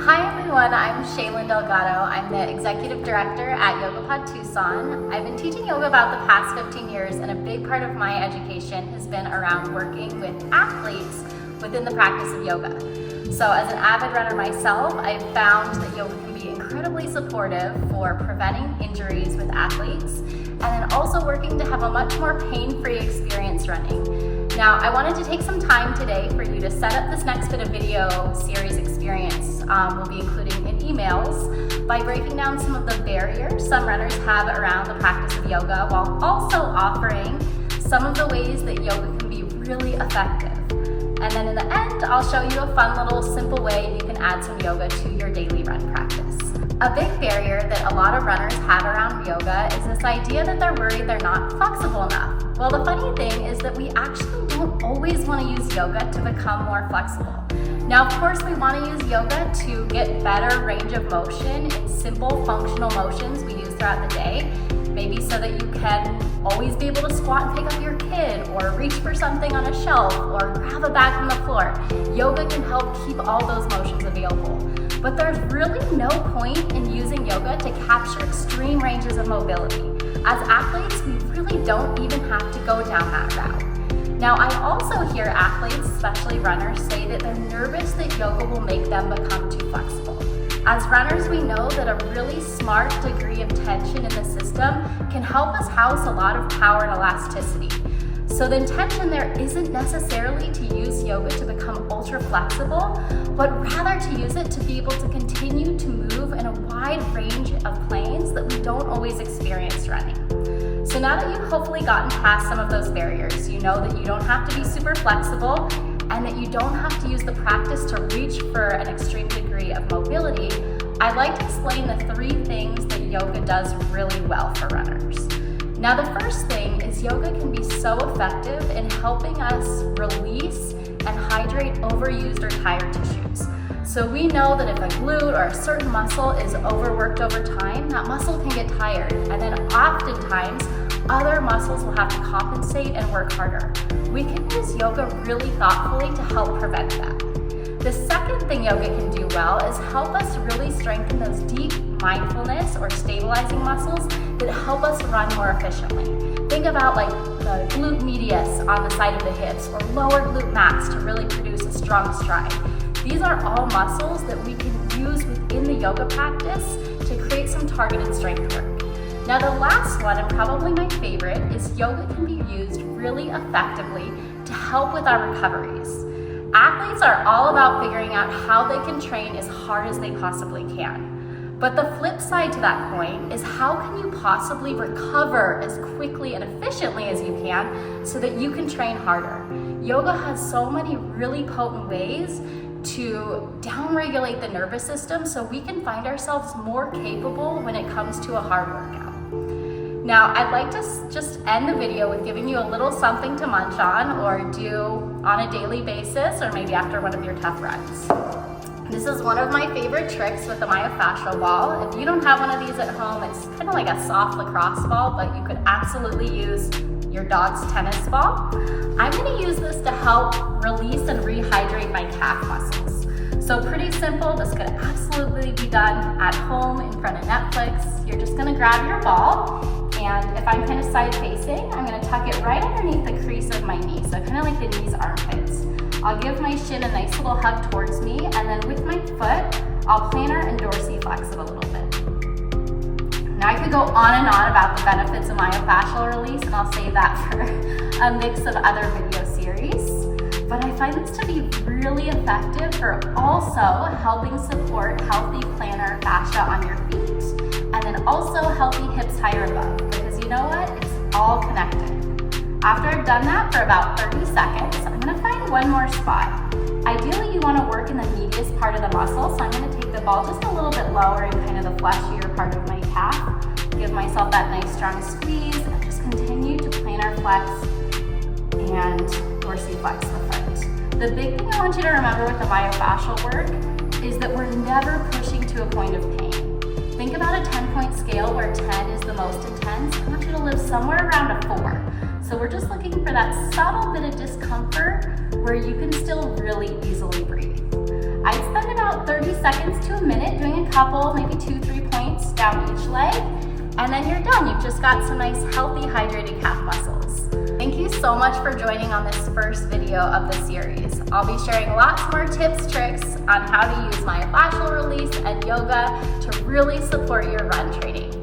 Hi everyone, I'm Shaelyn Delgado. I'm the Executive Director at YogaPod Tucson. I've been teaching yoga about the past 15 years, and a big part of my education has been around working with athletes within the practice of yoga. So as an avid runner myself, I've found that yoga can be incredibly supportive for preventing injuries with athletes, and then also working to have a much more pain-free experience running. Now, I wanted to take some time today for you to set up this next bit of video series experience. We'll be including in emails by breaking down some of the barriers some runners have around the practice of yoga, while also offering some of the ways that yoga can be really effective. And then in the end, I'll show you a fun little simple way you can add some yoga to your daily run practice. A big barrier that a lot of runners have around yoga is this idea that they're worried they're not flexible enough. Well, the funny thing is that we actually don't always want to use yoga to become more flexible. Now, of course, we want to use yoga to get better range of motion in simple functional motions we use throughout the day. Maybe so that you can always be able to squat and pick up your kid, or reach for something on a shelf, or grab a bag from the floor. Yoga can help keep all those motions available. But there's really no point in using yoga to capture extreme ranges of mobility. As athletes, we really don't even have to go down that route. Now, I also hear athletes, especially runners, say that they're nervous that yoga will make them become too flexible. As runners, we know that a really smart degree of tension in the system can help us house a lot of power and elasticity. So the intention there isn't necessarily to use yoga to become ultra flexible, but rather to use it to be able to continue to move in a wide range of planes that we don't always experience running. So now that you've hopefully gotten past some of those barriers, you know that you don't have to be super flexible and that you don't have to use the practice to reach for an extreme degree of mobility, I'd like to explain the 3 things that yoga does really well for runners. Now, the first thing is yoga can be so effective in helping us release and hydrate overused or tired tissues. So we know that if a glute or a certain muscle is overworked over time, that muscle can get tired, and then oftentimes other muscles will have to compensate and work harder. We can use yoga really thoughtfully to help prevent that. The second thing yoga can do well is help us really strengthen those deep mindfulness or stabilizing muscles that help us run more efficiently. Think about like the glute medius on the side of the hips, or lower glute max to really produce a strong stride. These are all muscles that we can use within the yoga practice to create some targeted strength work. Now, the last one, and probably my favorite, is yoga can be used really effectively to help with our recoveries. Athletes are all about figuring out how they can train as hard as they possibly can. But the flip side to that coin is, how can you possibly recover as quickly and efficiently as you can so that you can train harder? Yoga has so many really potent ways to downregulate the nervous system so we can find ourselves more capable when it comes to a hard workout. Now, I'd like to just end the video with giving you a little something to munch on or do on a daily basis, or maybe after one of your tough runs. This is one of my favorite tricks with the myofascial ball. If you don't have one of these at home, it's kind of like a soft lacrosse ball, but you could absolutely use your dog's tennis ball. I'm going to use this to help release and rehydrate my calf muscles. So pretty simple. This could absolutely be done at home in front of Netflix. You're just going to grab your ball, and if I'm kind of side facing, I'm going to tuck it right underneath the crease of my knee, so kind of like the knees armpits. I'll give my shin a nice little hug towards me, and then with my foot, I'll plantar and dorsiflex it a little bit. Now, I could go on and on about the benefits of myofascial release, and I'll save that for a mix of other video series. But I find this to be really effective for also helping support healthy plantar fascia on your feet, and then also healthy hips higher above, because you know what? It's all connected. After I've done that for about 30 seconds, I'm going to find one more spot. Ideally, you want to work in the medius part of the muscle, so I'm going to take the ball just a little bit lower in kind of the fleshier part of my calf, give myself that nice strong squeeze, and just continue to plantar flex and dorsiflex the foot. The big thing I want you to remember with the myofascial work is that we're never pushing to a point of pain. Think about a 10-point scale where 10 is the most intense. I want you to live somewhere around a 4. So we're just looking for that subtle bit of discomfort where you can still really easily breathe. I spend about 30 seconds to a minute doing a couple, maybe 2-3 points down each leg, and then you're done. You've just got some nice, healthy, hydrated calf muscles. Thank you so much for joining on this first video of the series. I'll be sharing lots more tips, tricks on how to use myofascial release and yoga to really support your run training.